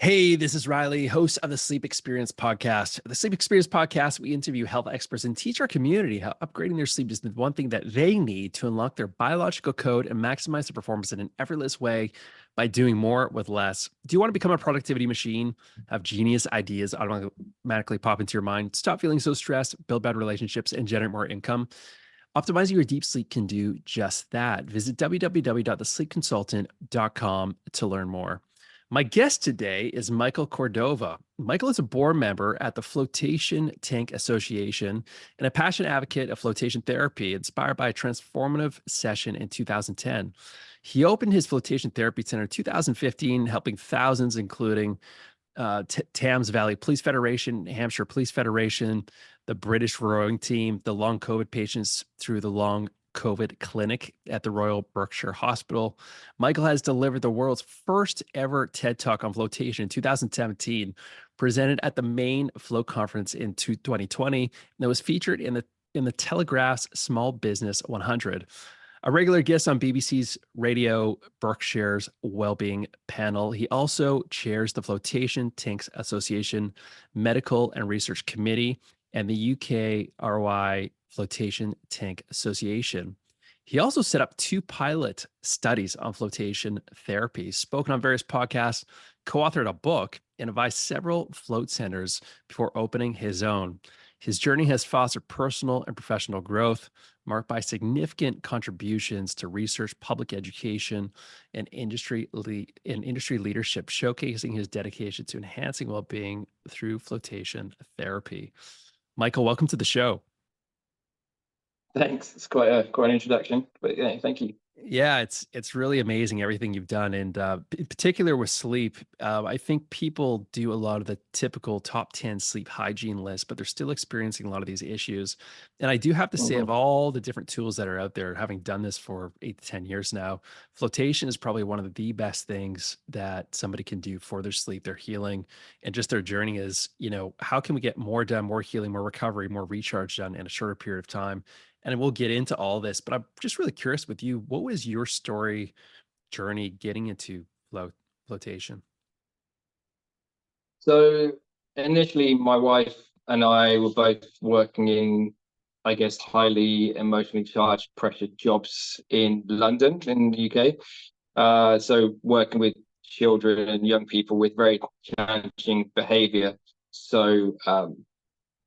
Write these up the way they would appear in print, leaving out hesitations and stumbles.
Hey, this is Riley, host of the Sleep Experience Podcast. The Sleep Experience Podcast, we interview health experts and teach our community how upgrading their sleep is the one thing that they need to unlock their biological code and maximize their performance in an effortless way by doing more with less. Do you want to become a productivity machine, have genius ideas automatically pop into your mind, stop feeling so stressed, build better relationships, and generate more income? Optimizing your deep sleep can do just that. Visit www.thesleepconsultant.com to learn more. My guest today is Michael Cordova. Michael is a board member at the Floatation Tank Association and a passionate advocate of flotation therapy, inspired by a transformative session in 2010. He opened his Floatation Therapy Centre in 2015, helping thousands, including Thames Valley Police Federation, Hampshire Police Federation, the British rowing team, the long COVID patients through the long COVID clinic at the Royal Berkshire Hospital. Michael has delivered the world's first ever TED Talk on flotation in 2017, presented at the main Float conference in 2020, and that was featured in the Telegraph's Small Business 100. A regular guest on BBC's Radio Berkshire's Wellbeing panel, he also chairs the Floatation Tank Association Medical and Research Committee and the UK ROI Floatation Tank Association. He also set up 2 pilot studies on flotation therapy, spoken on various podcasts, co-authored a book, and advised several float centers before opening his own. His journey has fostered personal and professional growth, marked by significant contributions to research, public education, and industry leadership, showcasing his dedication to enhancing well-being through flotation therapy. Michael, welcome to the show. Thanks. It's quite an introduction, but yeah, thank you. Yeah, it's really amazing everything you've done, and in particular with sleep. I think people do a lot of the typical top 10 sleep hygiene list, but they're still experiencing a lot of these issues. And I do have to say, of all the different tools that are out there, having done this for 8 to 10 years now, flotation is probably one of the best things that somebody can do for their sleep, their healing, and just their journey is, how can we get more done, more healing, more recovery, more recharge done in a shorter period of time? And we'll get into all this, but I'm just really curious with you, what was your journey getting into flotation? So initially, my wife and I were both working in, I guess, highly emotionally charged, pressured jobs in London, in the UK. So working with children and young people with very challenging behaviour. So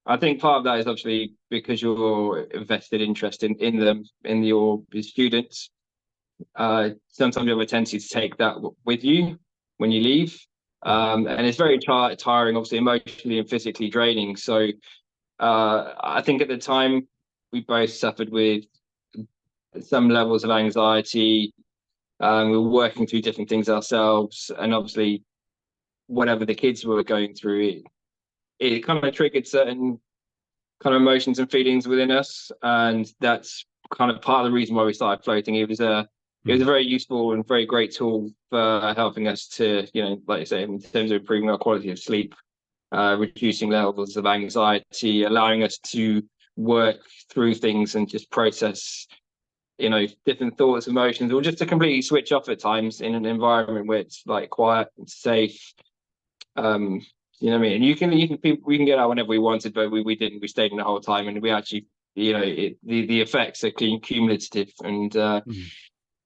I think part of that is obviously because you're invested interest in them, in your students. Sometimes you have a tendency to take that with you when you leave. And it's very tiring, obviously, emotionally and physically draining. So I think at the time, we both suffered with some levels of anxiety. We were working through different things ourselves. And obviously, whatever the kids were going through, it kind of triggered certain kind of emotions and feelings within us, and that's kind of part of the reason why we started floating. It was a very useful and very great tool for helping us to, like I say, in terms of improving our quality of sleep, reducing levels of anxiety, allowing us to work through things and just process, different thoughts, emotions, or just to completely switch off at times in an environment where it's like quiet and safe. You know what I mean? And we can get out whenever we wanted, but we didn't. We stayed in the whole time, and we actually, the effects are cumulative, and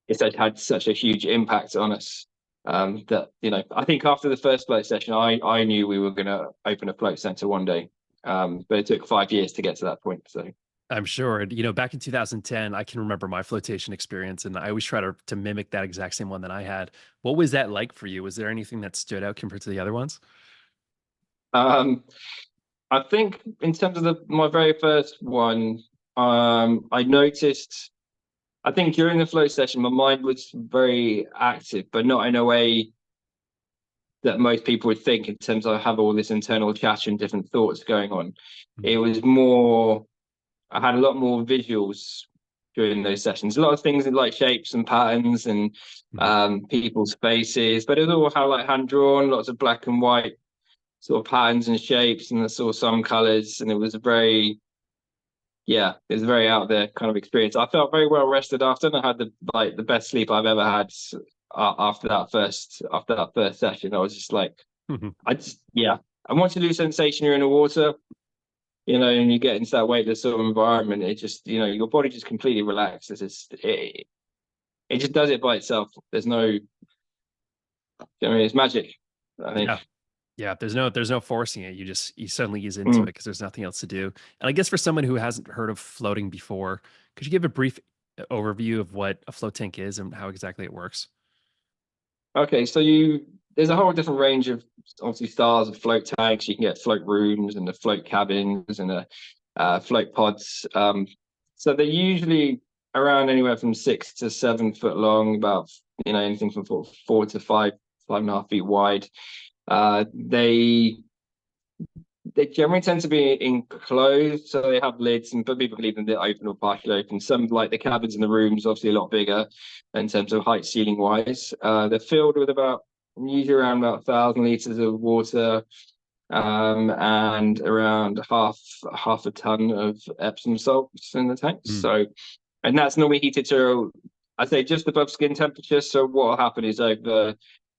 it's had such a huge impact on us that I think after the first float session, I knew we were going to open a float center one day, but it took 5 years to get to that point. So I'm sure. And, back in 2010, I can remember my flotation experience, and I always try to mimic that exact same one that I had. What was that like for you? Was there anything that stood out compared to the other ones? I think in terms of my very first one, I noticed, I think during the float session, my mind was very active, but not in a way that most people would think, in terms of I have all this internal chat and different thoughts going on. It was more, I had a lot more visuals during those sessions, a lot of things like shapes and patterns and people's faces, but it was all how like hand drawn, lots of black and white sort of patterns and shapes, and I saw some colors, and it was a very out there kind of experience. I felt very well rested after, and I had the best sleep I've ever had after that first session. I was just like I want to lose sensation. You're in the water, and you get into that weightless sort of environment. It just, your body just completely relaxes. It just does it by itself. There's no, it's magic, I think. Yeah, there's no forcing it. You suddenly ease into it because there's nothing else to do. And I guess for someone who hasn't heard of floating before, could you give a brief overview of what a float tank is and how exactly it works? Okay, so there's a whole different range of obviously styles of float tanks. You can get float rooms and the float cabins and the float pods. So they're usually around anywhere from 6 to 7 foot long, about anything from 4 to 5.5 feet wide. They generally tend to be enclosed, so they have lids, but people can leave them open or partially open. Some, like the cabins and the rooms, obviously a lot bigger in terms of height, ceiling wise. They're filled with usually around about 1,000 liters of water, and around half a ton of Epsom salts in the tanks. So, and that's normally heated to, I'd say, just above skin temperature. So what will happen is over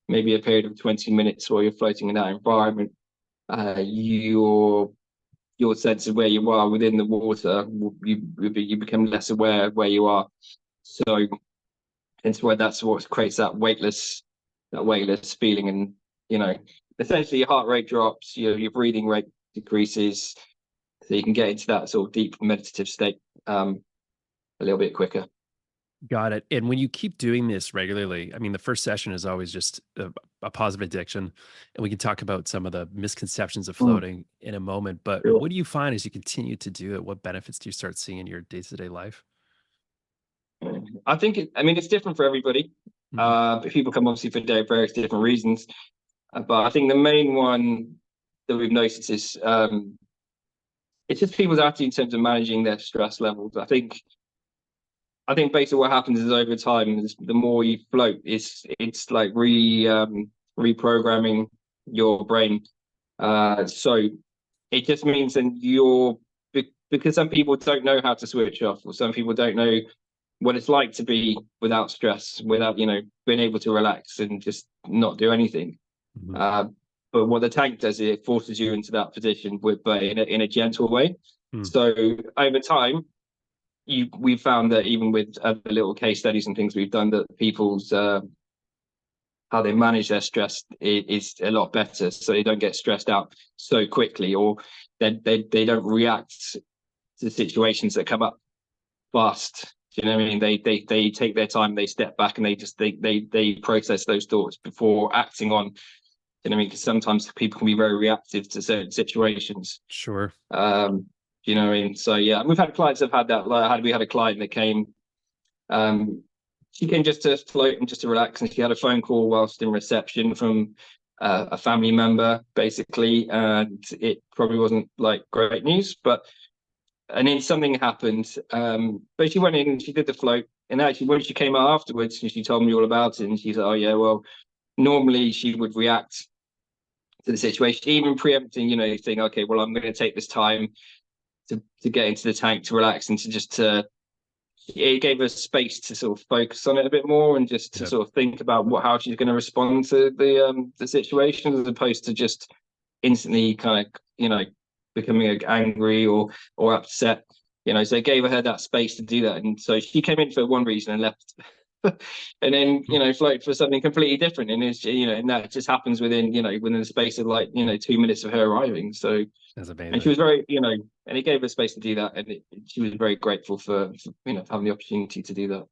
maybe a period of 20 minutes while you're floating in that environment, your sense of where you are within the water, you become less aware of where you are. So it's why that's what creates that weightless feeling. And essentially your heart rate drops, your breathing rate decreases, so you can get into that sort of deep meditative state a little bit quicker. Got it. And when you keep doing this regularly, I mean, the first session is always just a positive addiction, and we can talk about some of the misconceptions of floating in a moment. But Sure. what do you find as you continue to do it? What benefits do you start seeing in your day-to-day life? I think it's different for everybody. But people come obviously for various different reasons. But I think the main one that we've noticed is it's just people's attitude in terms of managing their stress levels. I think basically what happens is over time, the more you float, it's like reprogramming your brain. So it just means that because some people don't know how to switch off, or some people don't know what it's like to be without stress, without being able to relax and just not do anything. But what the tank does, it forces you into that position, but in a gentle way. So over time, we've found that even with other little case studies and things we've done, that people's how they manage their stress is a lot better. So they don't get stressed out so quickly, or they don't react to situations that come up fast. Do you know what I mean? They take their time, they step back, and they process those thoughts before acting on. Do you know what I mean? Because sometimes people can be very reactive to certain situations. Sure. You know what I mean? So yeah, we've had clients that have had that. Like, we had a client that came, she came just to float and just to relax, and she had a phone call whilst in reception from a family member, basically, and it probably wasn't like great news, and then something happened. But she went in and she did the float, and actually when she came out afterwards, she told me all about it, and she said, "Oh yeah, well, normally she would react to the situation, even preempting, saying, okay, well, I'm going to take this time to get into the tank, to relax, and it gave us space to sort of focus on it a bit more, and just to sort of think about how she's going to respond to the situation, as opposed to just instantly kind of becoming angry or upset. So it gave her that space to do that, and so she came in for one reason and left. And then float for something completely different, and it's and that just happens within the space of 2 minutes of her arriving. So that's amazing. And she was very and it gave her space to do that, and she was very grateful for having the opportunity to do that.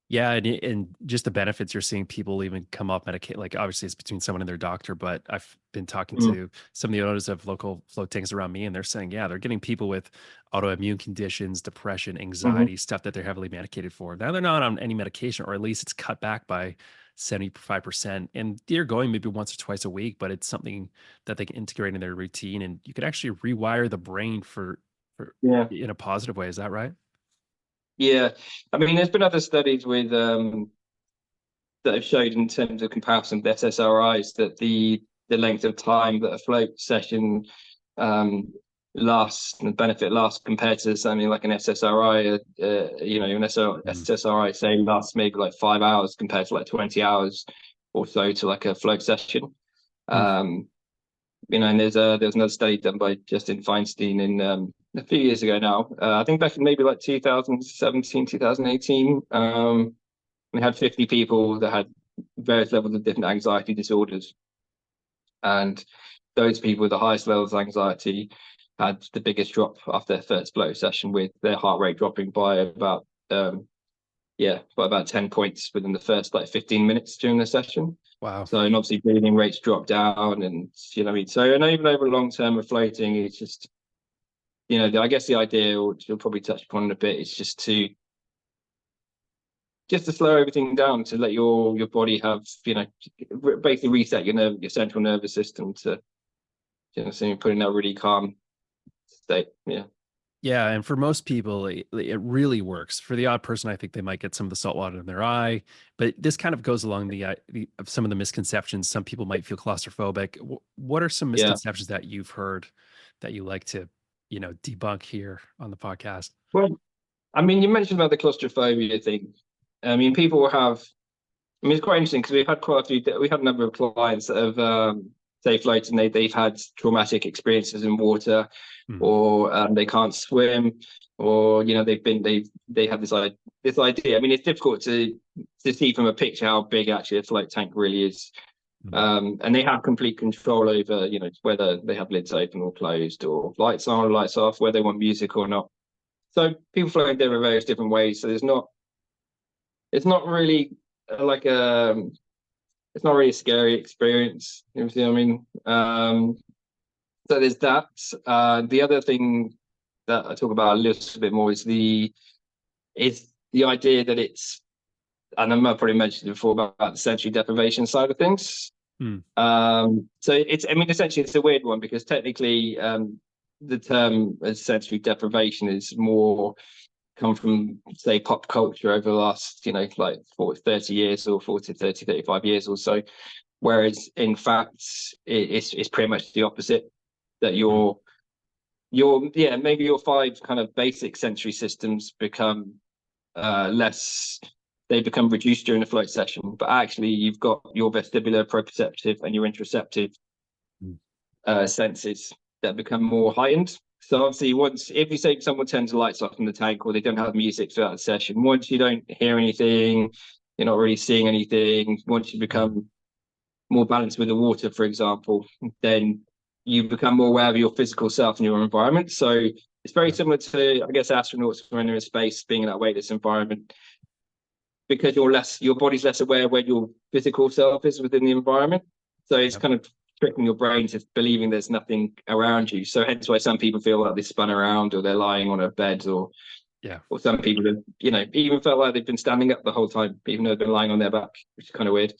Yeah, and just the benefits you're seeing people even come off Medicaid. Like obviously it's between someone and their doctor, but I've been talking to some of the owners of local float tanks around me, and they're saying, yeah, they're getting people with autoimmune conditions, depression, anxiety, stuff that they're heavily medicated for. Now they're not on any medication, or at least it's cut back by 75%. And they're going maybe once or twice a week, but it's something that they can integrate in their routine, and you could actually rewire the brain for in a positive way. Is that right? Yeah, I mean, there's been other studies with that have showed, in terms of comparison to SSRIs, that the length of time that a float session lasts, and the benefit lasts, compared to something like an SSRI. SSRI say lasts maybe like 5 hours compared to like 20 hours or so to like a float session. Mm. And there's another study done by Justin Feinstein in a few years ago now. I think back in maybe like 2017, 2018. We had 50 people that had various levels of different anxiety disorders, and those people with the highest levels of anxiety had the biggest drop after their first flow session, with their heart rate dropping by about 10 points within the first 15 minutes during the session. Wow. So, and obviously breathing rates drop down, and what I mean. So, and even over long term of floating, it's just, I guess the idea, which you'll probably touch upon in a bit, is just to slow everything down, to let your body have, basically reset your central nervous system to, so put in that really calm state. Yeah, and for most people, it really works. For the odd person, I think they might get some of the salt water in their eye, but this kind of goes along of some of the misconceptions. Some people might feel claustrophobic. What are some misconceptions that you've heard that you like to, debunk here on the podcast? Well, I mean, you mentioned about the claustrophobia thing. I mean, people have. I mean, it's quite interesting because we had a number of clients that have say floated, and they've had traumatic experiences in water, or they can't swim, or they have this idea. I mean, it's difficult to see from a picture how big actually a float tank really is. And they have complete control over, whether they have lids open or closed, or lights on or lights off, whether they want music or not. So people float in various different ways. So it's not really it's not really a scary experience. You see what I mean? So there's that. The other thing that I talk about a little bit more is the idea that it's, and I might probably mentioned it before, about the sensory deprivation side of things. So essentially it's a weird one, because technically the term as sensory deprivation is more come from, say, pop culture over the last 30 years, or 35 years or so, whereas in fact it's pretty much the opposite, that maybe your 5 kind of basic sensory systems become they become reduced during a float session, but actually you've got your vestibular, proprioceptive, and your interoceptive senses that become more heightened. So obviously, if you say someone turns the lights off in the tank, or they don't have music throughout the session, once you don't hear anything, you're not really seeing anything. Once you become more balanced with the water, for example, then you become more aware of your physical self and your environment. So it's very similar to, I guess, astronauts when they're in space, being in that weightless environment, because your body's less aware where your physical self is within the environment. So it's kind of tricking your brain to believing there's nothing around you. So hence why some people feel like they spun around, or they're lying on a bed, or some people have, even felt like they've been standing up the whole time, even though they've been lying on their back, which is kind of weird.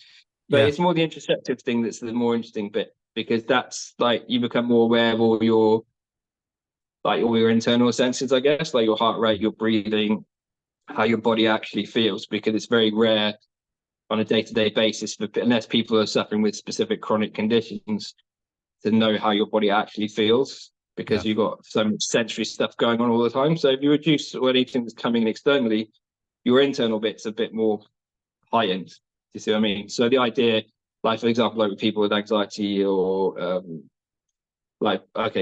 But it's more the interoceptive thing that's the more interesting bit, because that's you become more aware of all your internal senses, I guess, like your heart rate, your breathing, how your body actually feels, because it's very rare on a day-to-day basis, unless people are suffering with specific chronic conditions, to know how your body actually feels, because you've got so much sensory stuff going on all the time. So if you reduce anything that's coming in externally, your internal bit's a bit more heightened. Do you see what I mean? So the idea, for example, with people with anxiety, or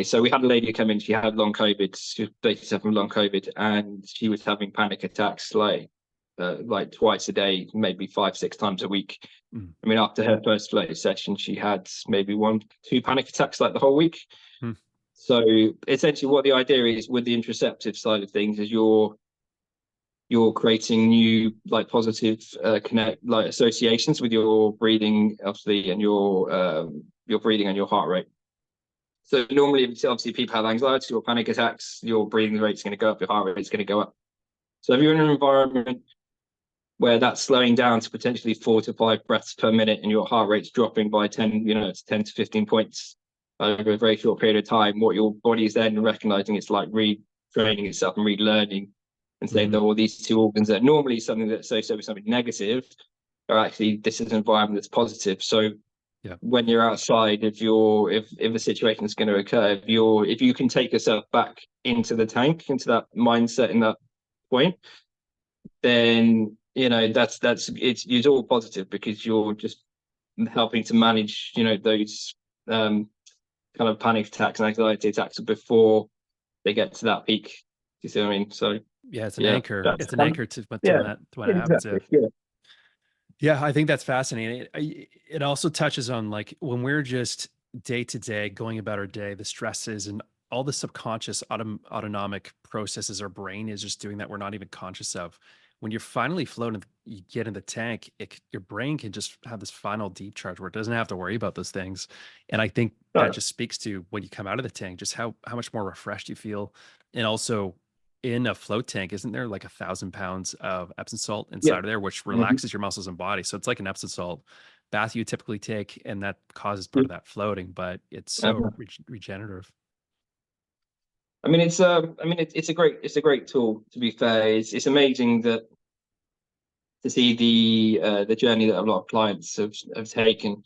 so we had a lady come in, she had long COVID, she was suffering long COVID, and she was having panic attacks twice a day, maybe 5-6 times a week. I mean, after her first float session, she had maybe 1-2 panic attacks the whole week. So essentially what the idea is with the interoceptive side of things is you're creating new positive associations with your breathing, obviously, and your breathing and your heart rate. So normally, obviously, people have anxiety or panic attacks, your breathing rate's going to go up, your heart rate's going to go up. So if you're in an environment where that's slowing down to potentially 4 to 5 breaths per minute, and your heart rate's dropping by 10 to 15 points over a very short period of time, what your body is then recognizing, it's retraining itself and relearning, and saying that all these 2 organs that are normally something that's associated with something negative are actually, this is an environment that's positive. So when you're outside, if a situation is going to occur, if you can take yourself back into the tank, into that mindset in that point, then it's all positive, because you're just helping to manage, those kind of panic attacks and anxiety attacks before they get to that peak. Do you see what I mean? So Yeah, it's an yeah, anchor. that's It's an anchor to when it happens. exactly. Yeah. Yeah, I think that's fascinating. It also touches on like when we're just day to day going about our day, the stresses and all the subconscious autonomic processes our brain is just doing that we're not even conscious of. When you're finally floating, you get in the tank, your brain can just have this final deep charge where it doesn't have to worry about those things. And I think that No. just speaks to when you come out of the tank, just how much more refreshed you feel. And also in a float tank, isn't there like 1,000 pounds of Epsom salt Yeah. inside of there, which Mhm. relaxes your muscles and body? So it's like an Epsom salt bath you typically take, and that causes part of that floating, but it's so Uh-huh. regenerative. I mean, it's a great tool. To be fair, it's amazing that to see the journey that a lot of clients have taken.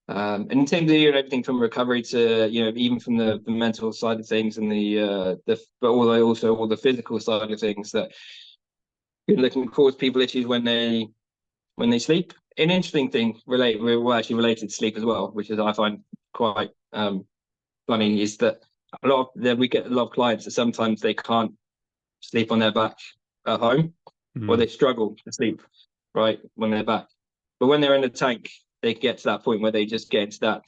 And in terms of everything from recovery to even from the mental side of things and but also all the physical side of things that can cause people issues when they sleep. An interesting thing actually related to sleep as well, which is I find quite funny, is that we get a lot of clients that sometimes they can't sleep on their back at home, or Mm. they struggle to sleep right when they're back. But when they're in the tank, they get to that point where they just get into that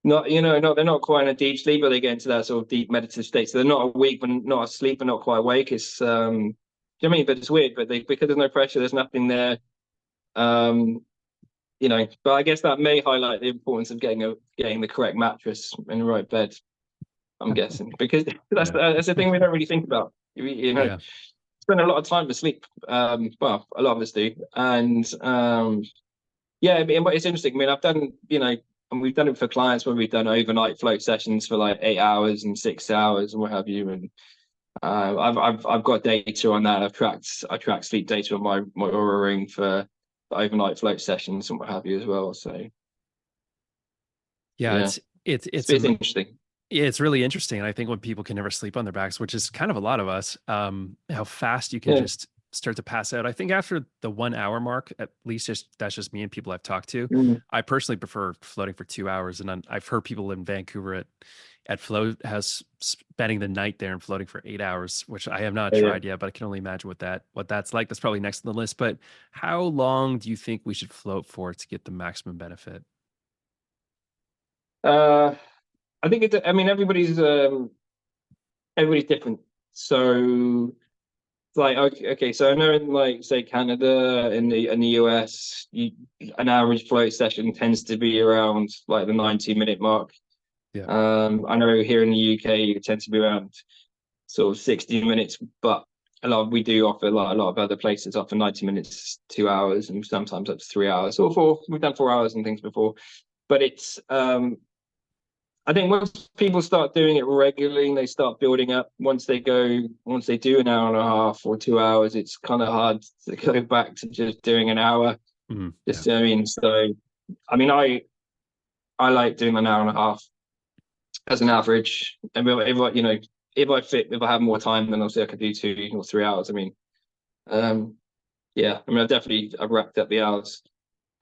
they're not quite in a deep sleep, but they get into that sort of deep meditative state. So they're not awake, but not asleep, but not quite awake. It's do you know what I mean? But it's weird. But because there's no pressure, there's nothing there. Um, but I guess that may highlight the importance of getting the correct mattress in the right bed. I'm guessing because Yeah. that's the thing we don't really think about. Yeah. Spend a lot of time asleep. Well, a lot of us do, and yeah, but it's interesting. I mean, I've done, and we've done it for clients when we've done overnight float sessions for like 8 hours and 6 hours and what have you. And I've got data on that. I track sleep data on my Aura Ring for overnight float sessions and what have you as well. So Yeah. yeah, It's it's interesting. Yeah, it's really interesting. And I think when people can never sleep on their backs, which is kind of a lot of us, how fast you can Yeah. just start to pass out. I think after the 1 hour mark, at least that's just me and people I've talked to. Mm. I personally prefer floating for 2 hours. And I've heard people in Vancouver at Float has spending the night there and floating for 8 hours, which I have not Yeah. tried yet, but I can only imagine what that's like. That's probably next on the list. But how long do you think we should float for to get the maximum benefit? Uh, I think I mean, everybody's different. So like okay, so I know in like say Canada and the US, an average float session tends to be around like the 90-minute mark. Yeah. I know here in the UK it tends to be around sort of 60 minutes, but we do offer a lot of other places offer 90 minutes, 2 hours, and sometimes up to 3 hours or four. We've done 4 hours and things before, but it's I think once people start doing it regularly and they start building up, once they do an hour and a half or 2 hours, it's kind of hard to go back to just doing an hour. Yeah. Just, I mean, so, I mean, I like doing an hour and a half as an average. And if I have more time, then obviously I could do 2 or 3 hours. I mean, yeah, I mean, I've racked up the hours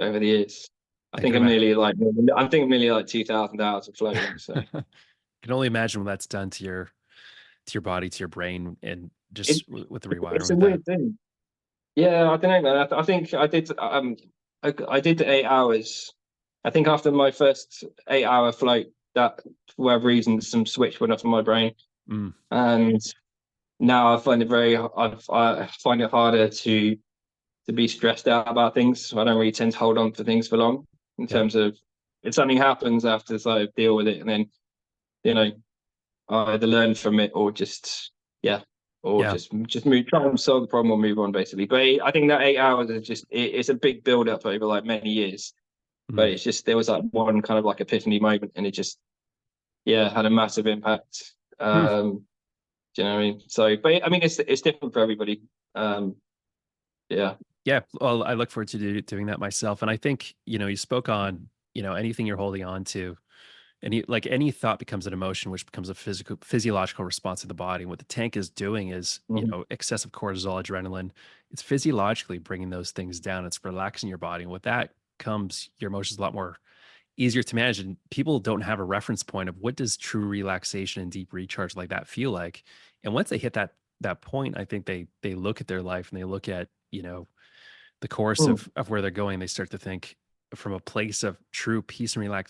over the years. I I think can I'm imagine. nearly like, I think I'm nearly like 2,000 hours of floating. So Can only imagine what that's done to your body, to your brain, and it, just with the rewiring it's a with that. weird thing. Yeah, I don't know, man. I think I did the 8 hours. I think after my first 8 hour float, that for whatever reason some switch went off in my brain, Mm, and now I find it harder to be stressed out about things. So I don't really tend to hold on for things for long. In yeah, terms of if something happens, I have to sort of deal with it, and then you know I either learn from it or just yeah, or yeah. just move, try and solve the problem or move on basically. But I think that 8 hours is it's a big build up over like many years. But Mm, it's just there was like one kind of like epiphany moment, and it just had a massive impact. hmm. Do you know what I mean? So, but I mean it's different for everybody. Um, yeah. Yeah. Well, I look forward to doing that myself. And I think, you spoke on, anything you're holding on to. Any thought becomes an emotion, which becomes a physiological response to the body. And what the tank is doing is, Mhm. excessive cortisol, adrenaline. It's physiologically bringing those things down. It's relaxing your body. And what that becomes your emotions a lot more easier to manage, and people don't have a reference point of what does true relaxation and deep recharge like that feel like. And once they hit that point, I think they look at their life and they look at, the course Mm. of where they're going. They start to think from a place of true peace and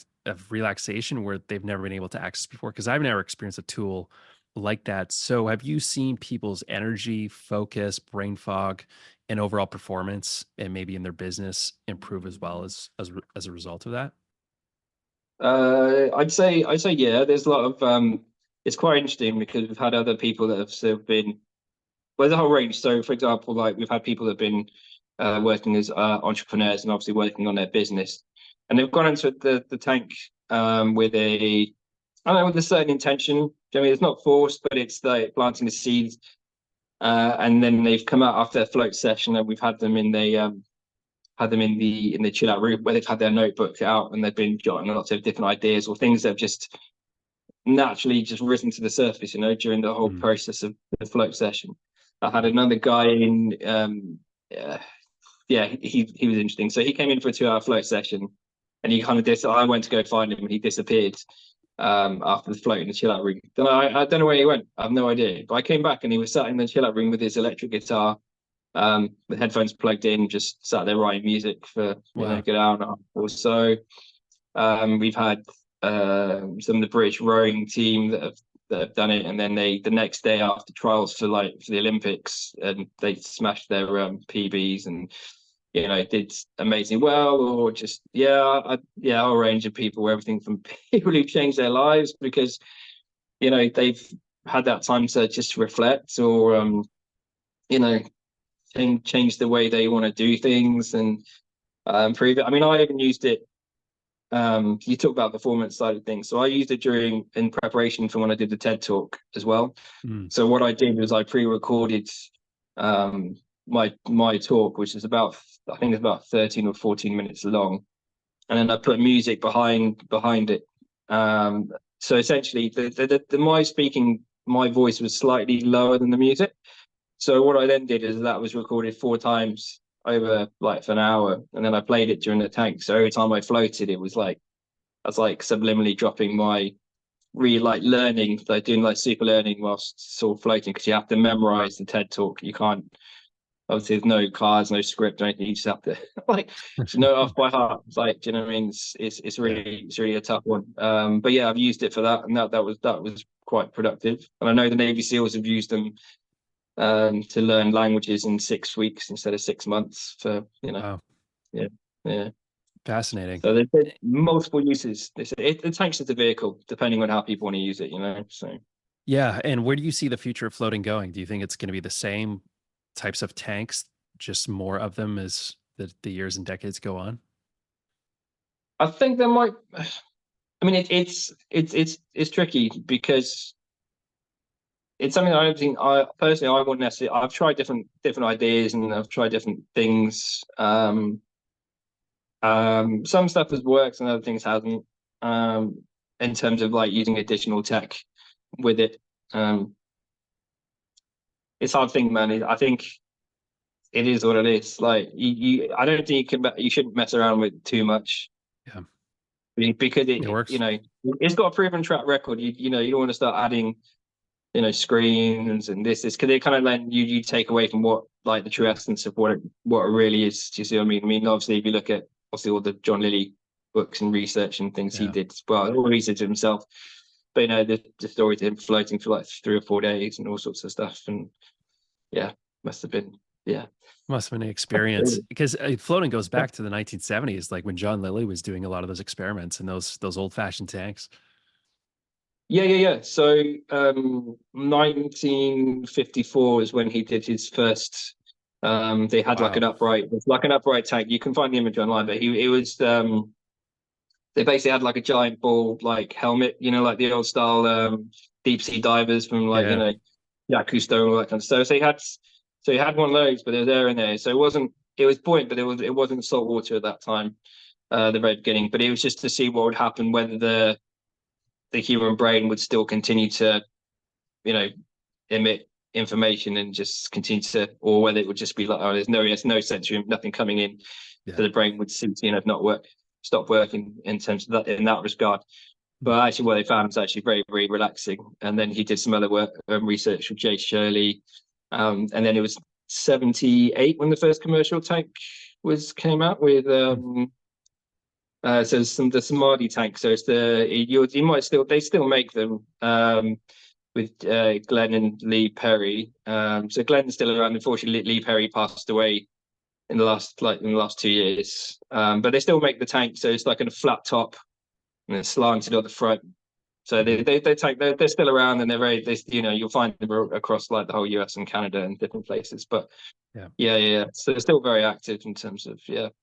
relaxation where they've never been able to access before. Because I've never experienced a tool like that. So have you seen people's energy, focus, brain fog, and overall performance, and maybe in their business improve as well as a result of that? I'd say yeah. There's a lot of it's quite interesting because we've had other people that have sort of been, well, there's a whole range. So, for example, like we've had people that have been working as entrepreneurs and obviously working on their business, and they've gone into the tank with I don't know, with a certain intention. I mean, it's not forced, but it's like planting the seeds. And then they've come out after a float session, and we've had them in the chill out room where they've had their notebook out and they've been jotting lots of different ideas or things that have just naturally just risen to the surface, during the whole Mm. process of the float session. I had another guy in, yeah, he was interesting. So he came in for a 2-hour float session, and he kind of I went to go find him, and he disappeared after the float in the chill out room. Then I don't know where he went. I have no idea. But I came back and he was sat in the chill out room with his electric guitar, with headphones plugged in, just sat there writing music for a good hour and a half or so. We've had some of the British rowing team that have done it, and then the next day after trials for the Olympics, and they smashed their PBs and did amazingly well, or just a whole range of people, everything from people who've changed their lives because they've had that time to just reflect, or change the way they want to do things and improve it. I mean, I even used it. You talk about performance side of things, so I used it in preparation for when I did the TED talk as well. Mm. So what I did was I pre-recorded my talk, which is I think it's about 13 or 14 minutes long, and then I put music behind it. So essentially, my voice was slightly lower than the music. So what I then did is that was recorded 4 times over for an hour, and then I played it during the tank. So every time I floated, I was subliminally dropping my learning, doing super learning whilst sort of floating, because you have to memorize the TED talk. You can't, obviously there's no cards, no script or anything. You just have to just know it off by heart. Do you know what I mean? It's really a tough one. But yeah, I've used it for that, and that was quite productive. And I know the Navy SEALs have used them to learn languages in 6 weeks instead of 6 months for Wow. yeah. Fascinating. So there's multiple uses. It tanks as a vehicle, depending on how people want to use it, so. Yeah. And where do you see the future of floating going? Do you think it's going to be the same types of tanks, just more of them as the years and decades go on? I think there might. I mean, it's tricky because it's something I don't think I wouldn't necessarily. I've tried different ideas and I've tried different things. Some stuff has worked and other things hasn't. In terms of using additional tech with it. It's hard to think, man. I think it is what it is. I don't think you shouldn't mess around with too much. Yeah. Because It works. It's got a proven track record. You don't want to start adding screens and this because they kind of let you take away from what the true essence of what it really is. Do you see what I mean? I mean, obviously, if you look at all the John Lilly books and research and things he did, well, all research himself, but the story to him floating for 3 or 4 days and all sorts of stuff, and must have been Must have been an experience, because floating goes back to the 1970s, like when John Lilly was doing a lot of those experiments in those old fashioned tanks. Yeah. So 1954 is when he did his first. They had Wow. an upright tank. You can find the image online, but it was. They basically had a giant ball helmet, like the old style deep sea divers from Jacques Cousteau and all that kind of stuff. So he had one of those, but it was there and there. So it wasn't. It was buoyant, but it wasn't salt water at that time, the very beginning. But it was just to see what would happen, whether the human brain would still continue to, emit information and just continue to, or whether it would just be there's no sensory, nothing coming in. Yeah. So the brain would stop working in terms of that, in that regard. But actually, what they found was actually very, very relaxing. And then he did some other work, research with Jay Shirley. And then it was 78 when the first commercial tank came out with so the Samadhi tank. So it's they still make them with Glenn and Lee Perry. So Glenn's still around. Unfortunately, Lee Perry passed away in the last 2 years. But they still make the tank. So it's like a flat top and it's slanted on the front. So they're still around, and you'll find them across like the whole US and Canada and different places. But yeah. So they're still very active in terms of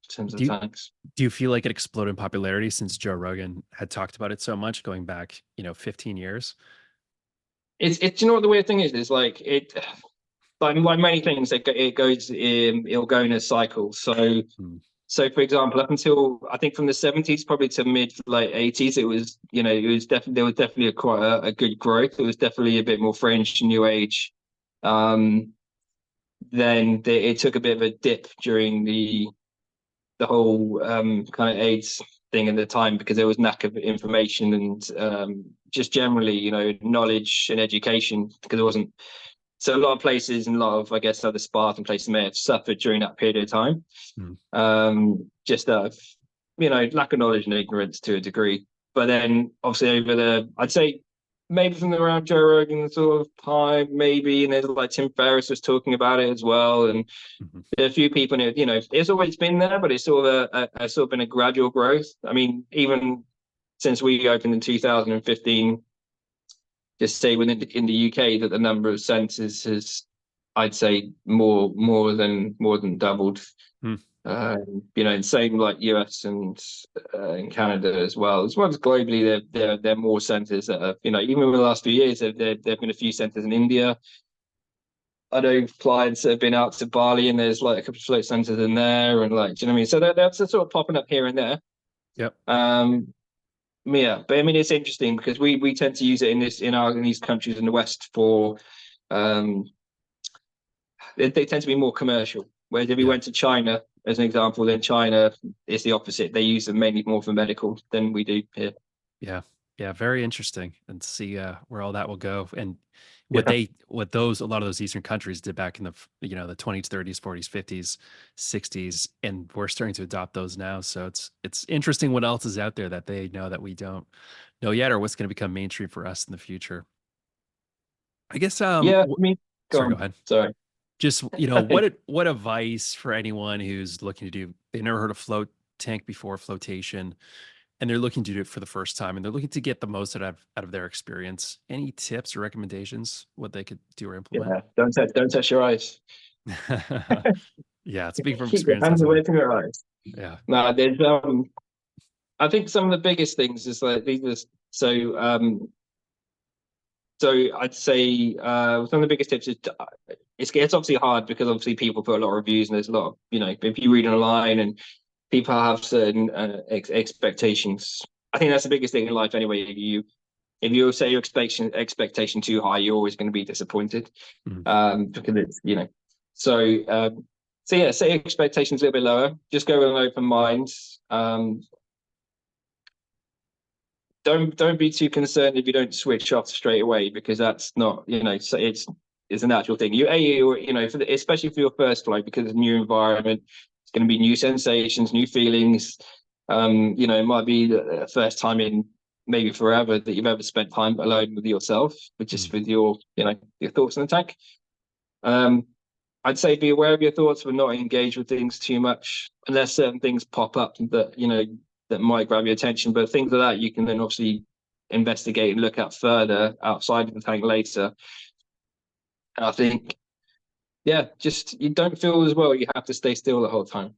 tanks. Do you feel like it exploded in popularity since Joe Rogan had talked about it so much, going back 15 years? It's you know what the weird thing is like it. Like many things, it'll go in a cycle. So for example, up until I think from the 70s probably to mid to late 80s, there was definitely quite a good growth. It was definitely a bit more fringe, new age. Then it took a bit of a dip during the whole kind of AIDS thing at the time, because there was lack of information and just generally, knowledge and education, because there wasn't. So a lot of places and a lot of, I guess, other Spartan places may have suffered during that period of time. Just lack of knowledge and ignorance to a degree. But then obviously I'd say maybe from around Joe Rogan sort of time, maybe, and there's like Tim Ferriss was talking about it as well. And there are a few people, it's always been there, but it's sort of been a gradual growth. I mean, even since we opened in 2015, just say in the UK that the number of centres has, I'd say, more than doubled. And same like US and in Canada as well. As well as globally, there are more centres that have, even in the last few years, there've been a few centres in India. I know clients that have been out to Bali, and there's like a couple of float centres in there, and like, do you know what I mean? So that's sort of popping up here and there. Yep. Yeah, but I mean, it's interesting because we tend to use it in these countries in the West for they tend to be more commercial. Whereas if we went to China, as an example, then China is the opposite. They use them mainly more for medical than we do here. Yeah, very interesting, and see where all that will go, and what a lot of those Eastern countries did back in the the 20s, 30s, 40s, 50s, 60s, and we're starting to adopt those now. So it's interesting what else is out there that they know that we don't know yet, or what's going to become mainstream for us in the future. I guess. I mean, go ahead. Sorry. Just what advice for anyone who's looking to do? They've never heard of float tank before, flotation, and they're looking to do it for the first time, and they're looking to get the most out of their experience. Any tips or recommendations what they could do or implement? Yeah, don't touch your eyes. Yeah, speaking from Keep your experience. hands away from your eyes. Yeah. No, there's I think some of the biggest things is like these. So I'd say some of the biggest tips is it's obviously hard because obviously people put a lot of reviews, and there's a lot of, if you read online and people have certain expectations. I think that's the biggest thing in life anyway. If you say your expectation too high, you're always going to be disappointed. Because it's, so yeah, set your expectations a little bit lower. Just go with an open mind. Don't be too concerned if you don't switch off straight away, because that's not, so it's a natural thing. Especially for your first flight, because it's a new environment, it's going to be new sensations, new feelings. It might be the first time in maybe forever that you've ever spent time alone with yourself, but just with your thoughts in the tank. I'd say be aware of your thoughts, but not engage with things too much unless certain things pop up that might grab your attention. But things like that you can then obviously investigate and look at further outside of the tank later. And I think, just you don't feel as well you have to stay still the whole time.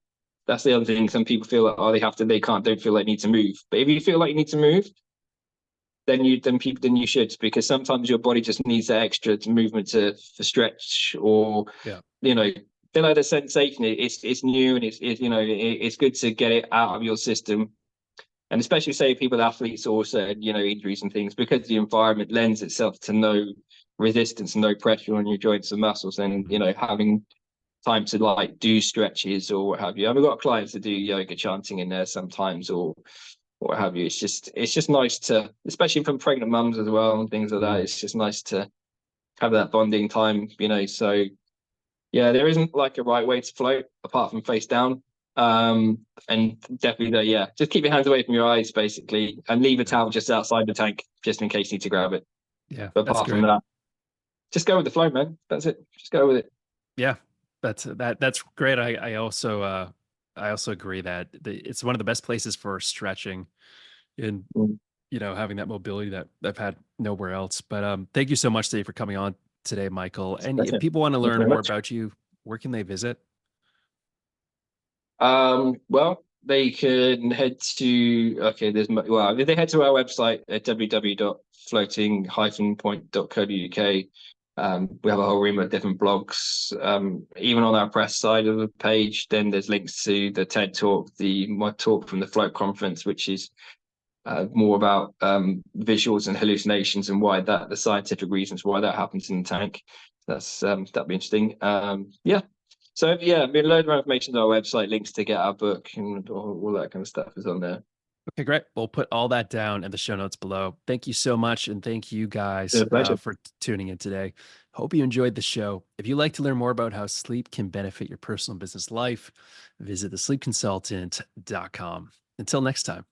That's the other thing. Some people feel like don't feel like they need to move. But if you feel like you need to move, then you should, because sometimes your body just needs that extra movement for stretch, or feel like the sensation. It's new, and it's good to get it out of your system. And especially say people, athletes, or certain injuries and things, because the environment lends itself to no resistance and no pressure on your joints and muscles, and having time to like do stretches or what have you. I've got clients that do yoga chanting in there sometimes or what have you. It's just nice to, especially from pregnant mums as well and things like that. It's just nice to have that bonding time, So yeah, there isn't like a right way to float apart from face down. And definitely just keep your hands away from your eyes basically, and leave a towel just outside the tank just in case you need to grab it. Yeah, But apart from that, just go with the flow, man. That's it. Just go with it. Yeah, that's great. I also agree that it's one of the best places for stretching and having that mobility that I've had nowhere else. But thank you so much today for coming on today, Michael. And if people want to learn more about you, where can they visit? Well, they can head to if they head to our website at www.floating-point.co.uk. We have a whole ream of different blogs. Even on our press side of the page, then there's links to the TED talk, my talk from the Float conference, which is more about visuals and hallucinations and why the scientific reasons why that happens in the tank. That's that'd be interesting. So a load of information on our website, links to get our book and all that kind of stuff is on there. Okay, great. We'll put all that down in the show notes below. Thank you so much. And thank you guys for tuning in today. Hope you enjoyed the show. If you'd like to learn more about how sleep can benefit your personal and business life, visit thesleepconsultant.com. Until next time.